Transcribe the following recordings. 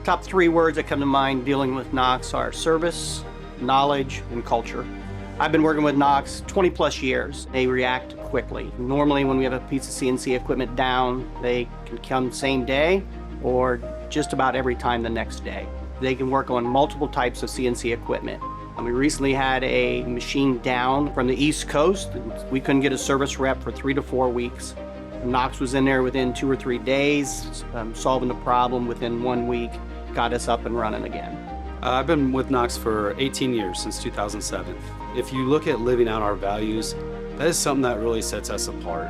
Top three words that come to mind dealing with Knox are service, knowledge, and culture. I've been working with Knox 20 plus years. They react quickly. Normally when we have a piece of CNC equipment down, they can come same day or just about every time the next day. They can work on multiple types of CNC equipment. We recently had a machine down from the East Coast. We couldn't get a service rep for 3 to 4 weeks. Knox was in there within 2 or 3 days, solving the problem within 1 week, got us up and running again. I've been with Knox for 18 years, since 2007. If you look at living out our values, that is something that really sets us apart.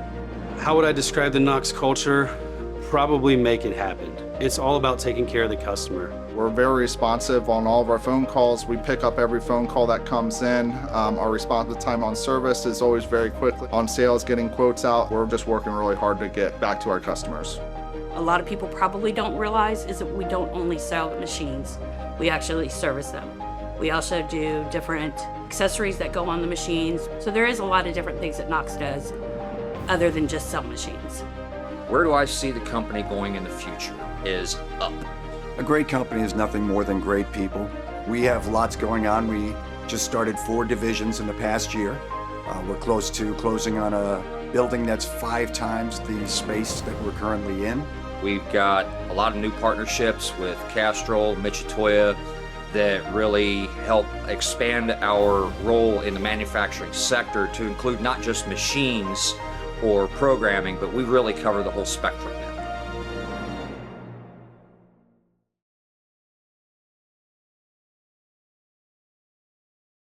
How would I describe the Knox culture? Probably make it happen. It's all about taking care of the customer. We're very responsive on all of our phone calls. We pick up every phone call that comes in. Our response time on service is always very quick. On sales, getting quotes out, we're just working really hard to get back to our customers. A lot of people probably don't realize is that we don't only sell machines, we actually service them. We also do different accessories that go on the machines. So there is a lot of different things that Knox does other than just sell machines. Where do I see the company going in the future is up. A great company is nothing more than great people. We have lots going on. We just started 4 divisions in the past year. We're close to closing on a building that's 5 times the space that we're currently in. We've got a lot of new partnerships with Castrol, Michitoya that really help expand our role in the manufacturing sector to include not just machines or programming, but we really cover the whole spectrum.